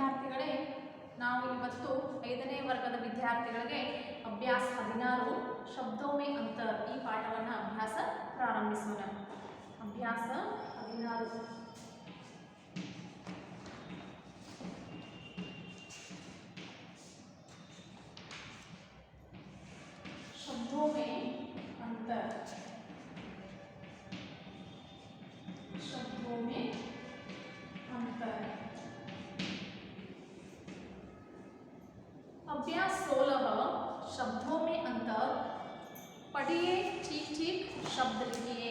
ವಿದ್ಯಾರ್ಥಿಗಳೇ, ನಾವು ಇವತ್ತು 5ನೇ ವರ್ಗದ ವಿದ್ಯಾರ್ಥಿಗಳಿಗೆ ಅಭ್ಯಾಸ 16 ಶಬ್ದೋं में अंतर ಈ ಪಾಠವನ್ನು ಅಭ್ಯಾಸ ಪ್ರಾರಂಭಿಸೋಣ. ಅಭ್ಯಾಸ 16 शब्दों में अंतर. शब्दों में अंतर. अभ्यास 16 शब्दों में अंतर. पढ़िए ठीक ठीक शब्द लिखिए.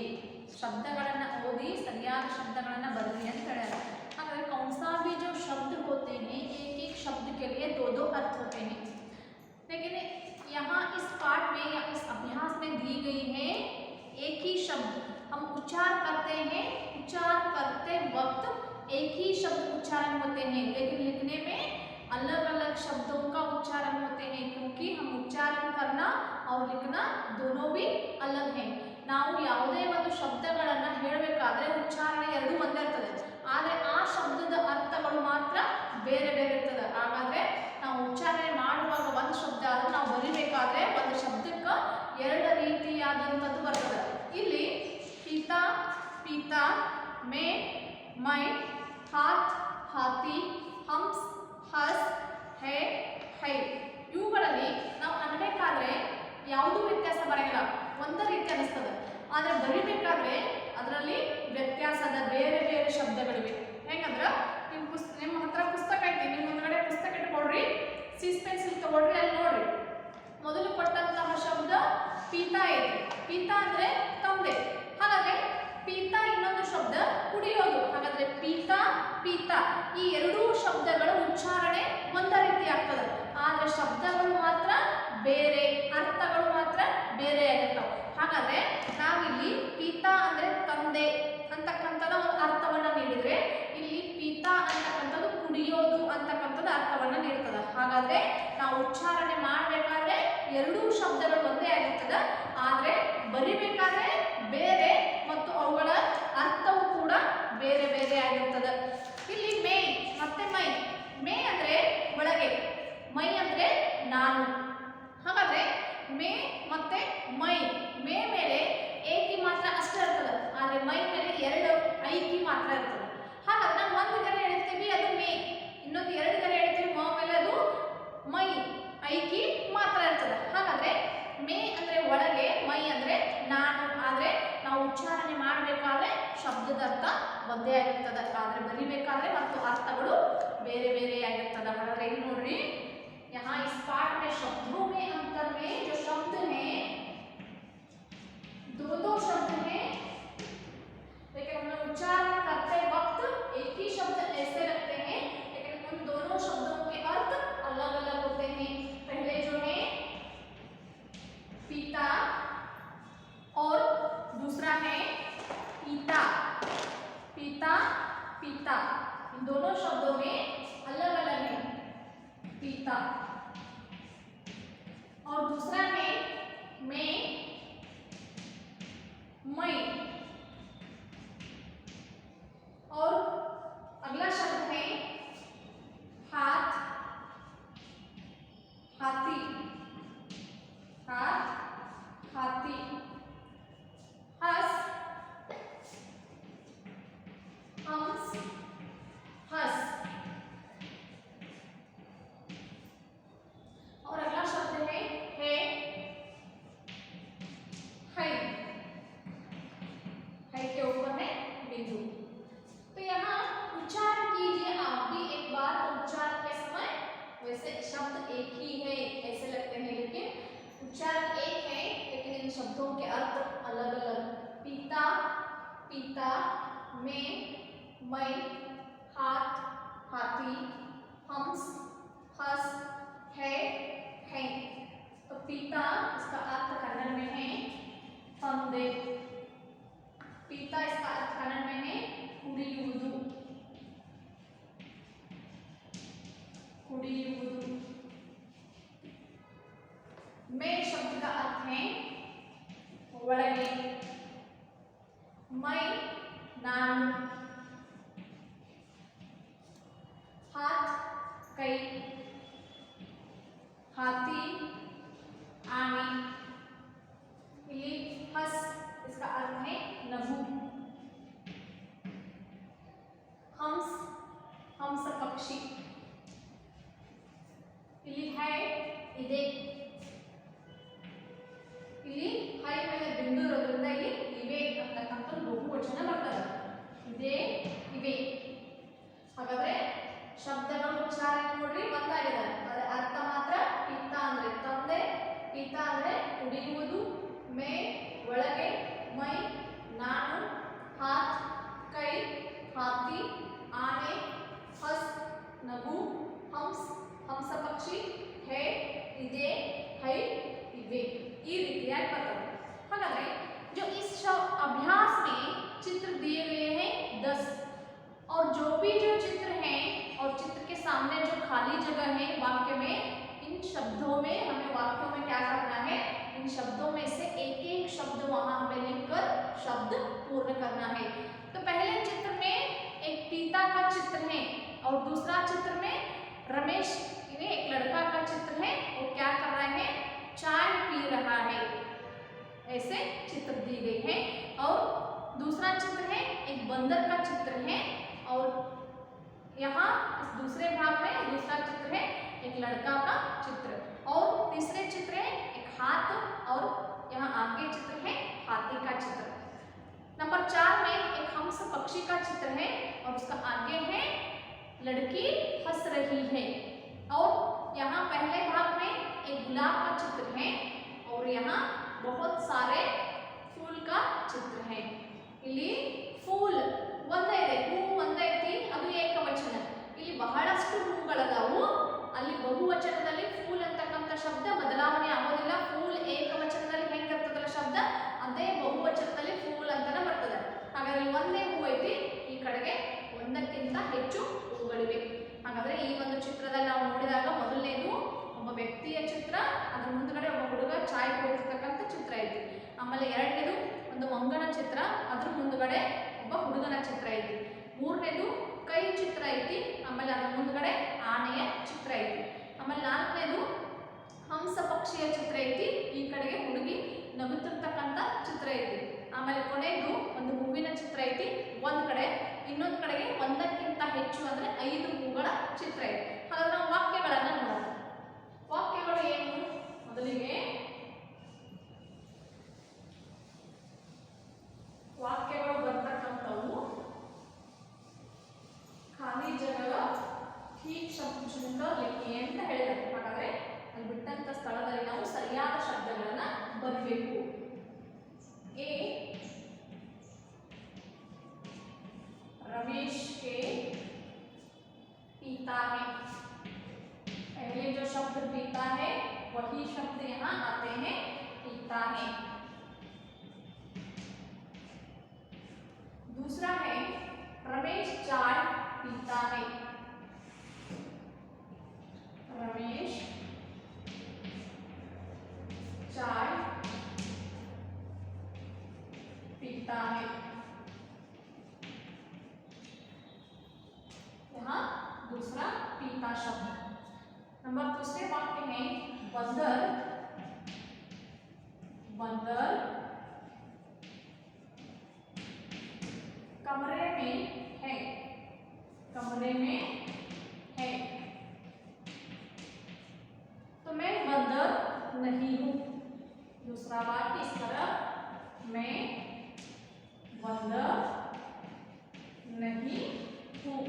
शब्दಗಳನ್ನು ಓದಿ ಸರಿಯಾದ ಶಬ್ದಗಳನ್ನು ಬರೆಯಿರಿ ಅಂತ ಹೇಳ್ಯಾರ. हालांकि कौन सा भी जो शब्द होते हैं एक एक शब्द के लिए दो दो अर्थ होते हैं, लेकिन यहाँ इस पाठ में या इस अभ्यास में दी गई है एक ही शब्द हम उच्चार करते हैं. उच्चार करते वक्त एक ही शब्द उच्चारण होते हैं, लेकिन लिखने में अलग अलग शब्दों का उच्चारण होते हैं, क्योंकि हम उच्चारण करना और लिखना दोनों भी अलग हैं. ನಾವು ಯಾವುದೇ ಒಂದು ಶಬ್ದಗಳನ್ನು ಹೇಳಬೇಕಾದ್ರೆ ಉಚ್ಚಾರಣೆ ಎರಡೂ ಒಂದೇ ಇರ್ತದೆ, ಆದರೆ ಆ ಶಬ್ದದ ಅರ್ಥಗಳು ಮಾತ್ರ ಬೇರೆ ಬೇರೆ ಇರ್ತದೆ. ಹಾಗಾದರೆ ನಾವು ಉಚ್ಚಾರಣೆ ಮಾಡುವಾಗ ಒಂದು ಶಬ್ದ ಆದರೂ ನಾವು ಬರಿಬೇಕಾದ್ರೆ ಒಂದು ಶಬ್ದಕ್ಕೆ ಎರಡು ರೀತಿಯಾದಂಥದ್ದು ಬರ್ತದೆ. ಇಲ್ಲಿ ಪಿತಾ ಪಿತಾ, ಮೇ ಮೈ, ಹಾತ್ ಹಾತಿ, ಹಂಸ್ ಹಸ್, ಹೇ ಹೈ, ಇವುಗಳಲ್ಲಿ ನಾವು ಅನ್ಬೇಕಾದ್ರೆ ಯಾವುದೂ ವ್ಯತ್ಯಾಸ ಬರೋಲ್ಲ, ಒಂದೇ ರೀತಿ ಅನಿಸ್ತದೆ. ಆದರೆ ಬರೀಬೇಕಾದ್ರೆ ಅದರಲ್ಲಿ ವ್ಯತ್ಯಾಸದ ಬೇರೆ ಬೇರೆ ಶಬ್ದಗಳಿವೆ. ಹೆಂಗಂದ್ರೆ ನಿಮ್ಮ ಹತ್ರ ಪುಸ್ತಕ ಐತಿ, ನಿಮ್ಮ ಮುಂದ್ಗಡೆ ಪುಸ್ತಕ ಇಟ್ಕೊಳ್ರಿ, ಸೀಸ್ ಪೆನ್ಸಿಲ್ ತಗೊಳ್ರಿ, ಅಲ್ಲಿ ನೋಡ್ರಿ. ಮೊದಲು ಕೊಟ್ಟಂತಹ ಶಬ್ದ ಪೀತಾ ಐತಿ. ಪೀತಾ ಅಂದ್ರೆ ತಂದೆ. ಹಾಗಾದ್ರೆ ಪೀತಾ ಇನ್ನೊಂದು ಶಬ್ದ ಕುಡಿಯೋದು. ಹಾಗಾದ್ರೆ ಪೀತಾ ಪೀತಾ ಈ ಎರಡೂ ಶಬ್ದಗಳ ಉಚ್ಚಾರಣೆ ಒಂದೇ ರೀತಿ ಆಗ್ತದೆ, ಆದರೆ ಶಬ್ದಗಳು ಮಾತ್ರ ಬೇರೆ, ಅರ್ಥಗಳು ಮಾತ್ರ ಬೇರೆ ಆಗಿರ್ತಾವೆ. ಹಾಗಾದ್ರೆ ನಾವಿಲ್ಲಿ ಪೀತಾ ಅಂದ್ರೆ ತಂದೆ ಅಂತಕ್ಕಂಥದ್ದು ಒಂದು ಅರ್ಥವನ್ನ ನೀಡಿದ್ರೆ, ಇಲ್ಲಿ ಪೀತಾ ಅಂತಕ್ಕಂಥದ್ದು ಕುಡಿಯೋದು ಅಂತಕ್ಕಂಥದ್ದು ಅರ್ಥವನ್ನ ನೀಡ್ತದೆ. ಹಾಗಾದ್ರೆ ನಾವು ಉಚ್ಚಾರಣೆ ಮಾಡಬೇಕಾದ್ರೆ ಎರಡೂ ಶಬ್ದಗಳು ಒಂದೇ ಆಗಿರ್ತದೆ, ಆದರೆ ಬರಿಬೇಕಾದ್ರೆ ಬೇರೆ ಮತ್ತು ಅವುಗಳ ಅರ್ಥವು ಕೂಡ ಬೇರೆ ಬೇರೆ ಆಗಿರ್ತದೆ. ಇಲ್ಲಿ ಮೇ ಮತ್ತೆ ಮೈ. ಮೇ ಅಂದ್ರೆ ಒಳಗೆ, ಮೈ ಅಂದ್ರೆ ನಾನು. ಹಾಗಾದ್ರೆ ಮೇ ಮತ್ತೆ ಮೈ, ಮೇ ಮೇಲೆ ಏಕಿ ಮಾತ್ರ ಅಷ್ಟೇ ಇರ್ತದೆ, ಆದರೆ ಮೈ ಮೇಲೆ ಎರಡು ಐಕಿ ಮಾತ್ರ ಇರ್ತದೆ. ಹಾಗಾದ್ರೆ ನಾವು ಒಂದು ಕರೆ ಹೇಳ್ತೀವಿ ಅದು ಮೇ, ಇನ್ನೊಂದು ಎರಡು ಕರೆ ಹೇಳ್ತೀವಿ ಮ ಮೇಲೆ ಅದು ಮೈ, ಐಕಿ ಮಾತ್ರ ಇರ್ತದೆ. ಹಾಗಾದ್ರೆ ಮೇ ಅಂದ್ರೆ ಒಳಗೆ, ಮೈ ಅಂದ್ರೆ ನಾನು. ಆದರೆ ನಾವು ಉಚ್ಚಾರಣೆ ಮಾಡಬೇಕಾದ್ರೆ ಶಬ್ದದ ಅರ್ಥ ಒಂದೇ ಆಗಿರ್ತದೆ, ಆದರೆ ಬರಿಬೇಕಾದ್ರೆ ಮತ್ತು ಅರ್ಥಗಳು ಬೇರೆ ಬೇರೆ ಆಗಿರ್ತದೆ. ಹಾಗಾದ್ರೆ ಇಲ್ಲಿ ನೋಡ್ರಿ, यहाँ इस पाठ में शब्दों में अंतर में जो शब्द हैं दो दो शब्द हैं, लेकिन हम लोग उच्चारण करते वक्त एक ही शब्द ऐसे लगते हैं, लेकिन उन दोनों शब्दों के अर्थ अलग अलग होते हैं. पहले जो है पिता और दूसरा है पीता. पिता पीता इन दोनों शब्दों में अलग अलग है. पीता और दूसरा है मैं मई, और अगला शब्द है हाथ हाथी. हाथ हाथी. हंस हंस हंस. और अगला शब्द है है के ऊपर है बिंदु. तो यहाँ उच्चारण कीजिए आप भी एक बार. उच्चारण के समय वैसे शब्द एक ही है ऐसे लगते हैं, लेकिन उच्चारण एक है, लेकिन इन शब्दों के अर्थ अलग अलग. पीता पीता, मैं मई, हाथ हाथी, हंस हंस, है. तो पीता इसका अर्थ कन्नड़ में है ತಂದೆ. पीता इसका अर्थ कन्नड़ में है कुडियुವುದು. कुडियुವುದು. मैं शब्द का अर्थ है ಒಳಗೆ. मैं ನಾನು. हाथ कई, हाथी, आने, इली, हंस, इसका अर्थ है लघु, हंस, हंस पक्षी, इली है इदे, ಇಲ್ಲಿ ಹೈ ಮೇಲೆ ಬಿಂದು ಇರೋದ್ರಿಂದ ಇಲ್ಲಿ ಇವೆ ಅಂತಕ್ಕಂಥ ಬಹುವಚನ ಬರ್ತದೆ. ಇದೇ ಇವೆ. ಹಾಗಾದ್ರೆ ಶಬ್ದಗಳ ಉಚ್ಚಾರಣೆ ನೋಡ್ರಿ ಗೊತ್ತಾಗಿದೆ. ಅದರ ಅರ್ಥ ಮಾತ್ರ ಪಿತ್ತ ಅಂದ್ರೆ ತಂದೆ, ಪಿತ್ತ ಅಂದ್ರೆ ಕುಡಿಯುವುದು, ಮೇ ಒಳಗೆ, ಮೈ ನಾನು, ಹಾತ್ ಕೈ, ಹಾತಿ, ಆನೆ, ಹಸ್ ನಗು, ಹಂಸ್ ಹಂಸ ಪಕ್ಷಿ, ಹೇ ಇದೆ, ಹೈ ಇವೆ, ಈ ರೀತಿಯಾಗಿ ಬರ್ತದೆ. ಹಾಗಾದ್ರೆ जो इस अभ्यास में चित्र दिए गए हैं 10 और जो भी जो चित्र हैं और चित्र के सामने जो खाली जगह है वाक्य में, इन शब्दों में हमें वाक्यों में क्या करना है, इन शब्दों में से एक एक शब्द वहां हमें लिखकर शब्द पूर्ण करना है. तो पहले चित्र में एक पिता का चित्र है और दूसरा चित्र में रमेश एक लड़का का चित्र है. वो क्या कर रहे हैं, चाय पी रहा है, ऐसे चित्र दी गई है. और दूसरा चित्र है एक बंदर का चित्र है और यहाँ इस दूसरे भाग में दूसरा चित्र है एक लड़का का चित्र और तीसरे चित्र है एक हाथ और यहाँ आगे चित्र है हाथी का चित्र. नंबर 4 में एक हंस पक्षी का चित्र है और उसका आगे है लड़की हंस रही है. और यहाँ पहले भाग में एक गुलाब का चित्र है और यहाँ बहुत सारे फूल का चित्र है. ಇಲ್ಲಿ ಫೂಲ್ ಒಂದೇ ಇದೆ, ಹೂ ಒಂದೇ ಐತಿ, ಅದು ಏಕವಚನ. ಇಲ್ಲಿ ಬಹಳಷ್ಟು ಹೂಗಳದಾವು, ಅಲ್ಲಿ ಬಹುವಚನದಲ್ಲಿ ಫೂಲ್ ಅಂತಕ್ಕಂಥ ಶಬ್ದ ಬದಲಾವಣೆ ಆಗೋದಿಲ್ಲ. ಫೂಲ್ ಏಕವಚನದಲ್ಲಿ ಹೆಂಗಿರ್ತದಲ್ಲ ಶಬ್ದ, ಅದೇ ಬಹುವಚನದಲ್ಲಿ ಫೂಲ್ ಅಂತಾನೆ ಬರ್ತದೆ. ಹಾಗಾದ್ರೆ ಒಂದೇ ಹೂ ಐತಿ, ಈ ಕಡೆಗೆ ಒಂದಕ್ಕಿಂತ ಹೆಚ್ಚು ಹೂಗಳಿವೆ. ಹಾಗಾದ್ರೆ ಈ ಒಂದು ಚಿತ್ರದಲ್ಲಿ ನಾವು ನೋಡಿದಾಗ ಮೊದಲನೇದು ಒಬ್ಬ ವ್ಯಕ್ತಿಯ ಚಿತ್ರ, ಅದ್ರ ಮುಂದ್ಗಡೆ ಒಬ್ಬ ಹುಡುಗ ಚಾಯ್ ಕುಡಿತಿರ್ತಕ್ಕಂಥ ಚಿತ್ರ ಐತಿ. ಆಮೇಲೆ ಎರಡನೇದು ಒಂದು ಮಂಗನ ಚಿತ್ರ, ಅದ್ರ ಮುಂದ್ಗಡೆ ಒಬ್ಬ ಹುಡುಗನ ಚಿತ್ರ ಐತಿ. ಮೂರನೇದು ಕೈ ಚಿತ್ರ ಐತಿ, ಆಮೇಲೆ ಅದ್ರ ಮುಂದ್ಗಡೆ ಆನೆಯ ಚಿತ್ರ ಐತಿ. ಆಮೇಲೆ ನಾಲ್ಕನೇದು ಹಂಸ ಪಕ್ಷಿಯ ಚಿತ್ರ ಐತಿ, ಈ ಕಡೆಗೆ ಹುಡುಗಿ ನಗುತ್ತಿರ್ತಕ್ಕಂಥ ಚಿತ್ರ ಐತಿ. ಆಮೇಲೆ ಕೊನೆಗೂ ಒಂದು ಹೂವಿನ ಚಿತ್ರ ಐತಿ ಒಂದ್ ಕಡೆ, ಇನ್ನೊಂದು ಕಡೆಗೆ ಒಂದಕ್ಕಿಂತ ಹೆಚ್ಚು ಅಂದ್ರೆ 5 ಹೂಗಳ ಚಿತ್ರ ಐತಿ. ಹಾಗಾದ್ರೆ ನಾವು ವಾಕ್ಯಗಳನ್ನ ನೋಡೋಣ. ವಾಕ್ಯಗಳು ಏನು? ಮೊದಲಿಗೆ ವಾಕ್ಯಗಳು ಬರ್ತಕ್ಕಂಥವು ಖಾಲಿ ಜಾಗ ठीक शब्द चुनकर लिखिए ಅಂತ ಹೇಳಿದ್ದಾರೆ. ಹಾಗಾದ್ರೆ ಅಲ್ಲಿ ಬಿಟ್ಟಂತ ಸ್ಥಳದಲ್ಲಿ ನಾವು ಸರಿಯಾದ ಶಬ್ದಗಳನ್ನ ಬರೆಯಬೇಕು. ए रमेश के पिता है. पहले जो शब्द पिता है वही शब्द यहाँ आते हैं पिता है. दूसरा है रमेश चाय पीता है. रमेश चाय पीता है. यहाँ दूसरा पीता शब्द. नंबर दूसरे वाक्य में बंदर, बंदर कमरे में है, कमरे में है. तो मैं बंदर नहीं हूं. दूसरा वाक्य इस तरह, मैं बंदर नहीं हूं.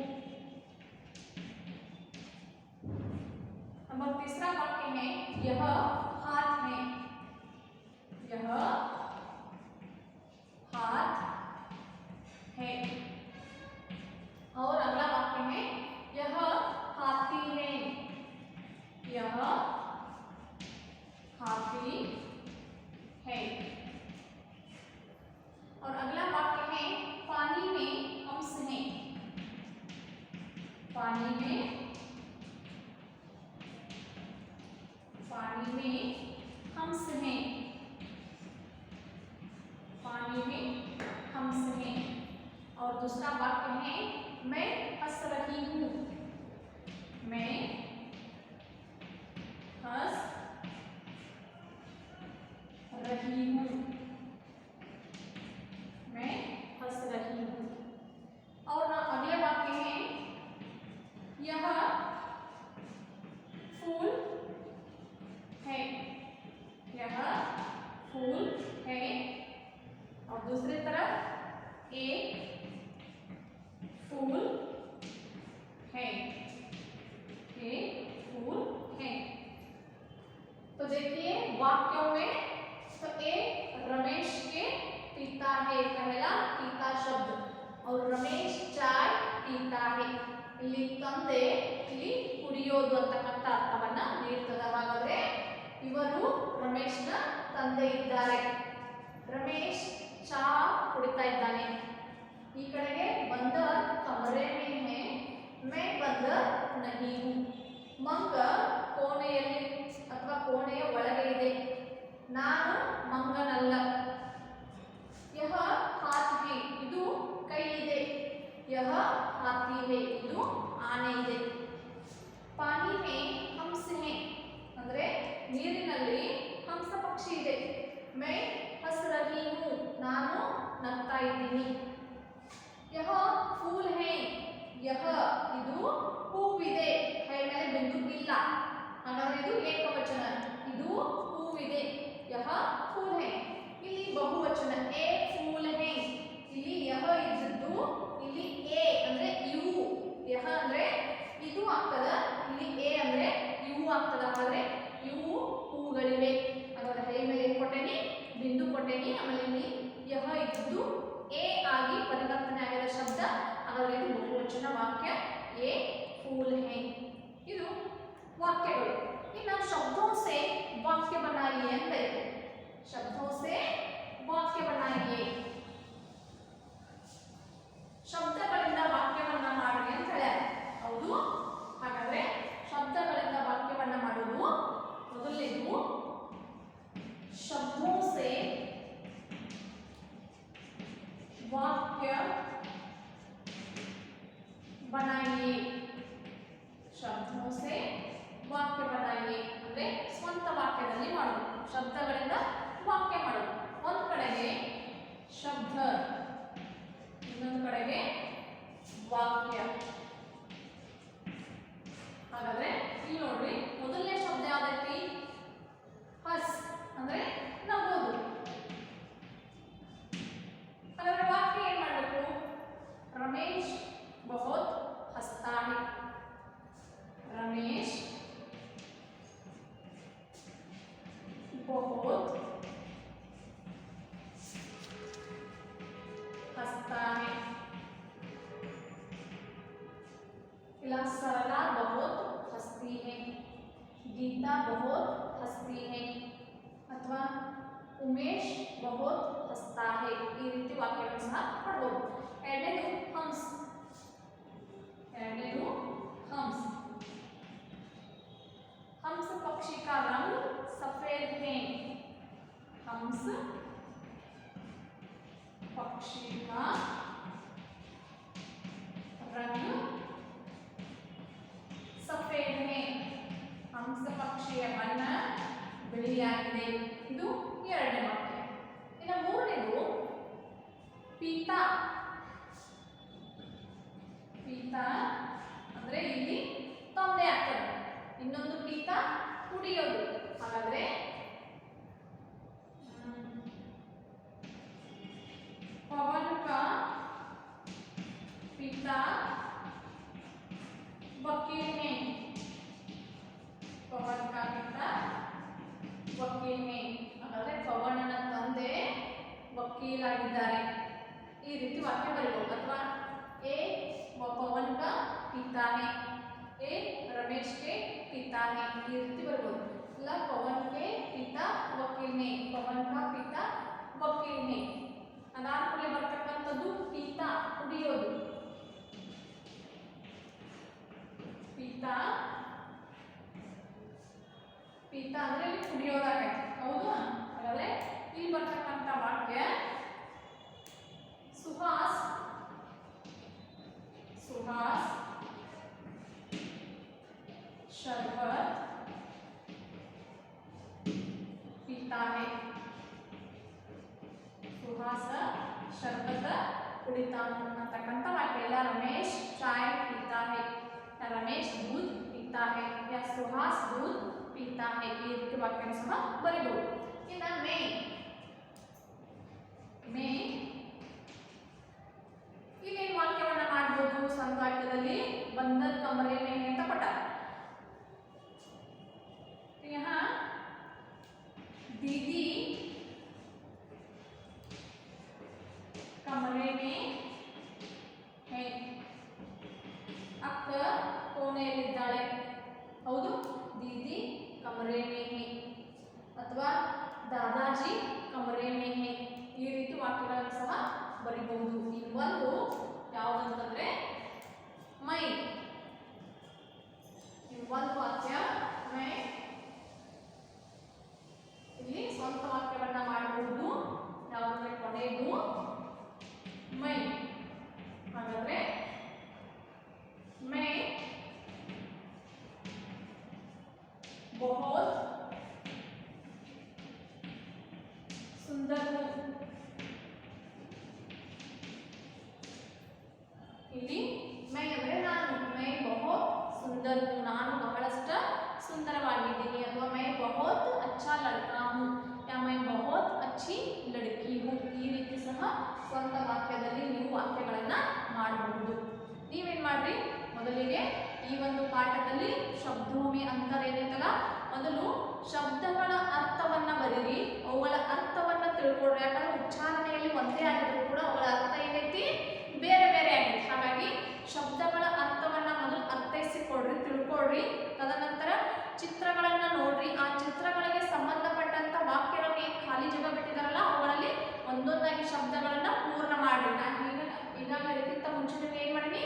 नंबर तीसरा वाक्य है यह हाथ है, यह हाथ है. और अगला वाक्य है यह हाथी है, यह हाथी है. और अगला वाक्य है पानी में हंस है, पानी में, पानी में हंस है, पानी में हंस है. और दूसरा वाक्य है मैं हंस रही हूँ, मैं यह फूल है, यह फूल है। और दूसरी तरफ ए फूल है, ए फूल है। तो देखिए वाक्यों में, तो ए रमेश के पिता है, पहला पिता शब्द, और रमेश चाय पीता है। ಇಲ್ಲಿ ತಂದೆ ಇಲ್ಲಿ ಕುಡಿಯೋದು ಅಂತಕ್ಕಂಥ ಅರ್ಥವನ್ನ ನೀಡ್ತದೆ. ಹಾಗಾದ್ರೆ ಇವರು ರಮೇಶ್ನ ತಂದೆ ಇದ್ದಾರೆ. ರಮೇಶ್ ಚಾ ಕುಡಿತಾ ಇದ್ದಾನೆ. ಈ ಕಡೆಗೆ ಬಂದರ್ ಕಮರೆ में है, मैं बंदर नहीं हूँ. ಮಂಗ ಕೋಣೆಯಲ್ಲಿ ಅಥವಾ ಕೋಣೆಯ ಒಳಗೆ ಇದೆ, ನಾನು ಮಂಗನಲ್ಲ. यह हाथी है, ಇದು ಕೈ ಇದೆ. यह हाथी है, ಇದು ಆನೆ ಇದೆ. पानी में हंस है, ಅಂದ್ರೆ ನೀರಿನಲ್ಲಿ ಹಂಸ ಪಕ್ಷಿ ಇದೆ. मैं हंस रही हूँ, ನಾನು ನಗ್ತಾ ಇದ್ದೀನಿ. यह फूल है, यह ಇದು ಹೂವಿದೆ, ಕೈ ಮೇಲೆ ಬಿಂದು ಇಲ್ಲ, ಹಾಗಾದ್ರೆ ಇದು ಏಕವಚನ, ಇದು ಹೂವಿದೆ. यह फूल है. ಇಲ್ಲಿ ಬಹುವಚನ ಎ ಫೂಲ್ ಹೇ, ಇಲ್ಲಿ ಯಹ ಇದ್ದದ್ದು ಇಲ್ಲಿ ಎ ಅಂದ್ರೆ ಇವು, ಯಹ ಅಂದ್ರೆ ಇದು ಆಗ್ತದ, ಇಲ್ಲಿ ಎ ಅಂದ್ರೆ ಇವು ಆಗ್ತದ. ಹಾಗಾದ್ರೆ ಇವು ಹೂಗಳಿವೆ. ಹಾಗಾದ್ರೆ ಹೈ ಮೇಲೆ ಕೊಟ್ಟೆನಿ, ಬಿಂದು ಕೊಟ್ಟೆನಿ, ಆಮೇಲೆ ಇಲ್ಲಿ ಯಹ ಇದ್ದದ್ದು ಎ ಆಗಿ ಪರಿವರ್ತನೆ ಆಗಿದ ಶಬ್ದ. ಹಾಗಾದ್ರೆ ಇದು ಬಹುವಚನ ವಾಕ್ಯ, ಎ फूल है. ಇದು ವಾಕ್ಯಗಳು. ಇನ್ನು ಶಬ್ದೋं से वाक्य बनाइए ಅಂತ ಇದೆ. शब्दों से वाक्य बनाइए, ಶಬ್ದಗಳಿಂದ ವಾಕ್ಯವನ್ನ ಮಾಡಿ ಅಂತ ಹೇಳ್ಯಾರ. ಹೌದು, ಹಾಗಾದ್ರೆ ಶಬ್ದಗಳಿಂದ ವಾಕ್ಯವನ್ನ ಮಾಡುವುದು ಮೊದಲನೇದು शब्दों से वाक्य बनाइए. ಶಬ್ದೋं से ವಾಕ್ಯ बनाइए ಅಂದ್ರೆ ಸ್ವಂತ ವಾಕ್ಯದಲ್ಲಿ ಮಾಡೋದು, ಶಬ್ದಗಳಿಂದ ವಾಕ್ಯ ಮಾಡೋದು. ಒಂದು ಕಡೆಗೆ ಶಬ್ದ, ಇನ್ನೊಂದು ಕಡೆಗೆ ವಾಕ್ಯ. ಹಾಗಾದ್ರೆ ಇಲ್ಲಿ ನೋಡ್ರಿ, ಮೊದಲನೇ ಶಬ್ದ ಯಾವ್ದೈತಿ? ಹಸ್ ಅಂದ್ರೆ ನಗೋದು. ಹಾಗಾದ್ರೆ ವಾಕ್ಯ ಏನ್ ಮಾಡಬೇಕು? ರಮೇಶ್ ಬಹುತ್ ಹಸ್ತಾ ಹೈ, रमेश बहुत हंसता है. इला सरला बहुत हंसती है, गीता बहुत हंसती है, अथवा उमेश बहुत हंसता है. ಈ ರೀತಿ ವಾಕ್ಯಗಳನ್ನು ಸಹ ಪಡೆಯಬಹುದು. ಎರಡನೇದು ಹಂಸ್, ಎರಡನೇದು हंस. हंस पक्षी का रंग सफेद है, हंस पक्षी का रंग सफेद है. हंस पक्षिಯ ಬಣ್ಣ ಬಿಳಿಯಾಗಿದೆ. ಇದು ಎರಡನೇ ವಾಕ್ಯ. ಇನ್ನು ಮೂರನೇದು ಪೀತಾ. ಪೀತಾ ಅಂದ್ರೆ ಇಲ್ಲಿ ತಂದೆ ಆಗ್ತದೆ, ಇನ್ನೊಂದು ಪೀತ ಕುಡಿಯೋದು. ಹಾಗಾದ್ರೆ ಪವನ್ ಕಾ ಪಿತಾ ವಕೀಲ್ ಹೈ, ಪವನ್ ಕಾ ಪಿತಾ ವಕೀಲ್ ಹೈ. ಹಾಗಾದ್ರೆ ಪವನನ ತಂದೆ ವಕೀಲಾಗಿದ್ದಾರೆ. ಈ ರೀತಿ ವಾಕ್ಯ ಬರೀಬಹುದು. ಅಥವಾ ಎ ಪವನ್ ಕಾ ಪಿತಾ ಹೈ, ए रमेश के पिता है, ये रीति बरಬಹುದು. ಇಲ್ಲ ಪವನ್ के पिता वकील है, पवन का पिता वकील है. ಅದಾದ್ಮೇಲೆ ಬರ್ತಕ್ಕಂಥದ್ದು ಪಿತಾ ಕುಡಿಯೋದು. ಪಿತಾ, ಪಿತಾ ಅಂದ್ರೆ ಇಲ್ಲಿ ಕುಡಿಯೋದಾಗೈತೆ. ಹೌದು, ಹಾಗಾದ್ರೆ ಇಲ್ಲಿ ಬರ್ತಕ್ಕಂಥ ವಾಕ್ಯ ಸುಹಾಸ್, ಸುಹಾಸ್ शरबत पीता है. सुहास ಶರಬತ್ ಕುಡಿತಾನು ಅಂತಕ್ಕಂಥ ವಾಕ್ಯ. ಇಲ್ಲ ರಮೇಶ್ ಚಾಯ್ ಪೀತಾ ಹೈ, ರಮೇಶ್ घास दूध पीता है ಈ ರೀತಿ ವಾಕ್ಯನ ಸಹ ಬರೆಯಬಹುದು. ಇನ್ನ ಮೇ ಇಲ್ಲೇನು ವಾಕ್ಯವನ್ನ ಮಾಡಬಹುದು ಸ್ವಂತ ವಾಕ್ಯದಲ್ಲಿ ಬಂದರ್ ಕಮರೆ ಮೇ ಅಂತ ಕೊಟ್ಟಾರೆ. यहाँ दीदी कमरे में है. ಅಕ್ಕ ಕೋಣೆಯಲ್ಲಿದ್ದಾಳೆ. ಹೌದು, दीदी कमरे में है ಅಥವಾ दादाजी कमरे में है ಈ ರೀತಿ ವಾಕ್ಯಗಳನ್ನು ಸಹ ಬರೆಯಬಹುದು. ಇನ್ನೊಂದು ಯಾವುದಂತಂದ್ರೆ ಮೈ. ಇನ್ನೊಂದು ವಾಕ್ಯ ಮೈ. ಇಲ್ಲಿ ಸ್ವಂತ ವಾಕ್ಯವನ್ನ ಮಾಡಬಹುದು. ಯಾವುದಂದ್ರೆ ಕೊನೆಯದು ಮೈ. ಹಾಗಾದ್ರೆ मैं बहुत सुंदर हूँ. ಇಲ್ಲಿ मैं ಅಂದ್ರೆ ನಾನು. मैं बहुत सुंदर हूँ, ನಾನು ಬಹಳಷ್ಟ ಸುಂದರವಾಗಿದ್ದೀನಿ. ಅಥವಾ मैं बहुत अच्छा लड़का हूँ या मैं बहुत अच्छी लड़की हूँ. ಈ ರೀತಿ ಸಹ ಸ್ವಂತ ವಾಕ್ಯದಲ್ಲಿ ನೀವು ವಾಕ್ಯಗಳನ್ನ ಮಾಡಬಹುದು. ನೀವೇನ್ ಮಾಡ್ರಿ, ಮೊದಲಿಗೆ ಈ ಒಂದು ಪಾಠದಲ್ಲಿ ಶಬ್ದೋಮಿ ಅಂತರ ಏನೈತಲ್ಲ, ಮೊದಲು ಶಬ್ದಗಳ ಅರ್ಥವನ್ನ ಬರೀರಿ, ಅವುಗಳ ಅರ್ಥವನ್ನ ತಿಳ್ಕೊಳ್ರಿ. ಯಾಕಂದ್ರೆ ಉಚ್ಚಾರಣೆಯಲ್ಲಿ ಒಂದೇ ಆಗಿದ್ರು ಕೂಡ ಅವುಗಳ ಅರ್ಥ ಏನೈತಿ ಬೇರೆ ಬೇರೆ ಆಗೈತಿ. ಹಾಗಾಗಿ ಶಬ್ದಗಳ ಅರ್ಥವನ್ನ ಮೊದಲು ಅರ್ಥೈಸಿಕೊಡ್ರಿ, ತಿಳ್ಕೊಳ್ರಿ. ತದನಂತರ ಚಿತ್ರಗಳನ್ನ ನೋಡ್ರಿ. ಆ ಚಿತ್ರಗಳಿಗೆ ಸಂಬಂಧಪಟ್ಟಂತ ವಾಕ್ಯಗಳನ್ನ ಏನು ಖಾಲಿ ಜಾಗ ಬಿಟ್ಟಿದಾರಲ್ಲ ಅವುಗಳಲ್ಲಿ ಒಂದೊಂದಾಗಿ ಶಬ್ದಗಳನ್ನ ಪೂರ್ಣ ಮಾಡ್ರಿ. ನಾನು ಈಗಾಗಲೇ ಇದಕ್ಕಿಂತ ಮುಂಚೆ ನೀವು ಏನ್ ಮಾಡೀನಿ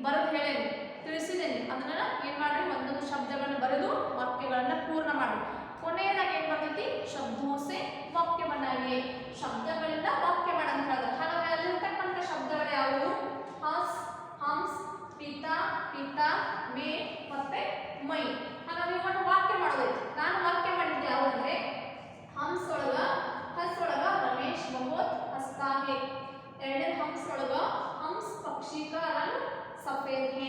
ಬರೆದು ಹೇಳೇನಿ, ತಿಳಿಸಿದ್ದೇನೆ. ಅದನ್ನ ಏನ್ ಮಾಡ್ರಿ, ಒಂದೊಂದು ಶಬ್ದಗಳನ್ನು ಬರೆದು ವಾಕ್ಯಗಳನ್ನ ಪೂರ್ಣ ಮಾಡಿ. ಕೊನೆಯದಾಗಿ ಏನ್ ಬರ್ತೈತಿ, ಶಬ್ದೋಸೆ ವಾಕ್ಯ बनाइए. ಶಬ್ದಗಳಿಂದ ವಾಕ್ಯ ಮಾಡ ಅಂತ ಹೇಳಿದ್ರೆ ಹಾಗಾದ್ರೆ ಅಲ್ಲಿರ್ತಕ್ಕಂಥ ಶಬ್ದಗಳು ಯಾವುವು? ಹಸ್, ಹಂಸ್, ಪಿತಾ, ಪಿತಾ, ಮೇ ಮತ್ತೆ ಮೈ. ಹಾಗಾದ್ರೆ ಇವನ್ನು ವಾಕ್ಯ ಮಾಡೋದೈತಿ. ನಾನು ವಾಕ್ಯ ಮಾಡಿದ್ದೆ ಯಾವುದಂದ್ರೆ ಹಂಸ್ ಒಳಗ ರಮೇಶ್ ಬಹುತ್ ಹಸ್ತಾ ಹೇ. ಎರಡನೇ ಹಂಸ್ ಒಳಗ ಹಂಸ್ ಪಕ್ಷಿ का रंग सफेद है.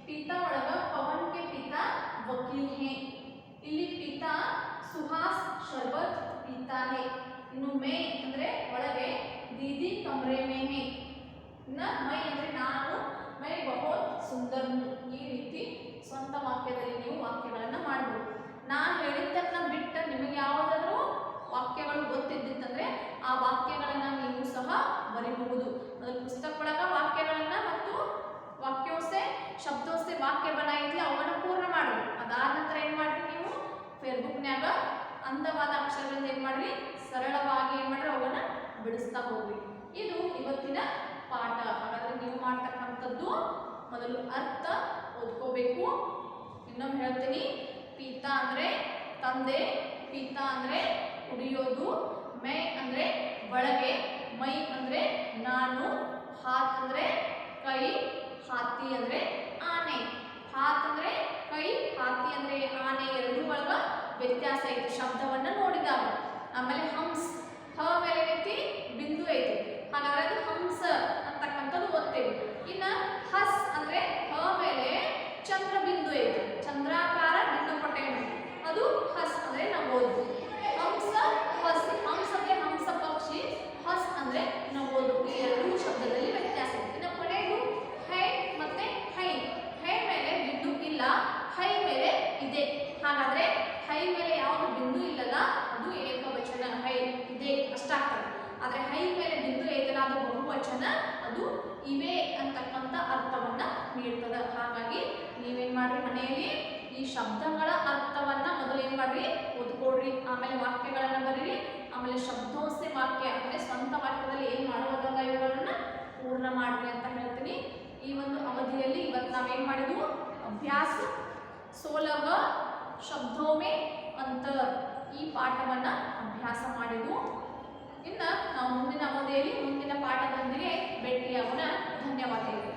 पिता ಒಳಗ पवन के पिता वकील हैं. ಇಲ್ಲಿ ಪಿತಾ ಸುಹಾಸ್ ಶರ್ಬತ್ ಪೀತಾ है. ಇನ್ನು ಮೇ ಅಂದ್ರೆ ಒಳಗೆ दीदी कमरे में है. ಇನ್ನ ಮೈ ಅಂದ್ರೆ ನಾನು, ಮೈ ಬಹುತ್ ಸುಂದರ್ ಹೂಂ. ಈ ರೀತಿ ಸ್ವಂತ ವಾಕ್ಯದಲ್ಲಿ ನೀವು ವಾಕ್ಯಗಳನ್ನ ಮಾಡಬಹುದು. ನಾನು ಹೇಳಿದ್ದನ್ನ ಬಿಟ್ಟು ನಿಮಗೆ ಯಾವುದಾದ್ರೂ ವಾಕ್ಯಗಳು ಗೊತ್ತಿದ್ದಿತ್ತಂದ್ರೆ ಆ ವಾಕ್ಯಗಳನ್ನ ನೀವು ಸಹ ಬರೀಬಹುದು. ಮೊದಲು ಪುಸ್ತಕ ಒಳಗ ವಾಕ್ಯಗಳನ್ನ ಮತ್ತು ವಾಕ್ಯೋಸೆ ಶಬ್ದೋಸೆ ವಾಕ್ಯ बनाइए ಅವನ್ನ ಪೂರ್ಣ ಮಾಡಿ. ಅದಾದ ನಂತರ ಏನ್ ಮಾಡ್ರಿ, ನೀವು ಫೇಸ್ಬುಕ್ನ್ಯಾಗ ಅಂದವಾದ ಅಕ್ಷರಗಳಿಂದ ಏನ್ ಮಾಡ್ರಿ, ಸರಳವಾಗಿ ಏನ್ ಮಾಡ್ರಿ ಅವನ್ನ ಬಿಡಿಸ್ತಾ ಹೋಗ್ರಿ. ಇದು ಇವತ್ತಿನ ಪಾಠ. ಹಾಗಾದ್ರೆ ನೀವು ಮಾಡ್ತಕ್ಕಂಥದ್ದು ಮೊದಲು ಅರ್ಥ ಓದ್ಕೋಬೇಕು. ಇನ್ನೊಮ್ಮೆ ಹೇಳ್ತೀನಿ, ಪೀತಾ ಅಂದ್ರೆ ತಂದೆ, ಪೀತಾ ಅಂದ್ರೆ ಕುಡಿಯೋದು, ಮೈ ಅಂದ್ರೆ ಒಳಗೆ, ಮೈ ಅಂದ್ರೆ ನಾನು, ಹಾತ್ ಅಂದ್ರೆ ಕೈ, ಹಾತಿ ಅಂದ್ರೆ ಆನೆ. ಹಾತ್ ಅಂದ್ರೆ ಕೈ, ಹಾತಿ ಅಂದ್ರೆ ಆನೆ. ಎರಡು ಒಳಗ ವ್ಯತ್ಯಾಸ ಐತಿ ಶಬ್ದವನ್ನ ನೋಡಿದಾಗ. ಆಮೇಲೆ ಹಂಸ್, ಹ ಮೇಲೆ ಐತಿ ಬಿಂದು ಐತಿ, ಹಾಗಾದ್ರೆ ಅದು ಹಂಸ ಅಂತಕ್ಕಂಥದ್ದು ಓದ್ತೇವೆ. ಇನ್ನ ಹಸ್ ಅಂದ್ರೆ ಹ ಮೇಲೆ ಚಂದ್ರ ಬಿಂದು ಐತಿ, ಚಂದ್ರಾಕಾರ ಬಿಂದು ಕೊಟ್ಟೇವೆ, ಅದು ಹಸ್ ಅಂದ್ರೆ ನಾವು ಓದ್ಬೋದು. ಹಂಸ, ಹಸ್. ಹಂಸ ಅಂದ್ರೆ ಹಂಸ ಪಕ್ಷಿ, ಹಸ್ ಅಂದ್ರೆ ನಾವು ಓದ್ಬೋದು. ಈ ಎರಡೂ ಶಬ್ದದಲ್ಲಿ ವ್ಯತ್ಯಾಸ ಐತಿ. ಇನ್ನು ಕೊನೆಯದು ಹೈ ಮತ್ತೆ ಹೈ. ಹೈ ಮೇಲೆ ಬಿಂದು ಇಲ್ಲ, ಹೈ ಮೇಲೆ ಇದೆ. ಹಾಗಾದ್ರೆ ಹೈ ಮೇಲೆ ಯಾವುದು ಬಿಂದು ಇಲ್ಲಲ್ಲ ಅದು ಏಕವಚನ, ಹೈ ಇದೆ ಅಷ್ಟಾಗ್ತದೆ. ಆದ್ರೆ ಹೈ ಮೇಲೆ ಬಿಂದು ಐತಲ್ಲ ಅದು ಬಹುವಚನ, ಅದು ಇವೆ ಅಂತಕ್ಕಂಥ ಅರ್ಥವನ್ನ ನೀಡ್ತದೆ. ಹಾಗಾಗಿ ನೀವೇನ್ ಮಾಡ್ರಿ, ಮನೆಯಲ್ಲಿ ಈ ಶಬ್ದಗಳ ಅರ್ಥವನ್ನ ಮೊದಲು ಏನ್ ಮಾಡ್ರಿ ಓದ್ಕೊಡ್ರಿ. ಆಮೇಲೆ ವಾಕ್ಯಗಳನ್ನ ಬರೀರಿ. ಆಮೇಲೆ ಶಬ್ದೋಸೆ ವಾಕ್ಯ ಅಂದ್ರೆ ಸ್ವಂತ ವಾಕ್ಯದಲ್ಲಿ ಏನ್ ಮಾಡೋದಲ್ಲ ಇವುಗಳನ್ನ ಪೂರ್ಣ ಮಾಡ್ರಿ ಅಂತ ಹೇಳ್ತೀನಿ. ಈ ಒಂದು ಅವಧಿಯಲ್ಲಿ ಇವತ್ತು ನಾವೇನ್ ಮಾಡಿದ್ವು, ಅಭ್ಯಾಸ 16 ಶಬ್ದೋ ಮೇ ಅಂತರ್ ಈ ಪಾಠವನ್ನ ಅಭ್ಯಾಸ ಮಾಡಿದ್ವು. ಇನ್ನು ನಾವು ಮುಂದಿನ ಅವಧಿಯಲ್ಲಿ ಮುಂದಿನ ಪಾಠದೊಂದಿಗೆ ಭೇಟಿಯಾಗೋಣ. ಧನ್ಯವಾದಗಳು.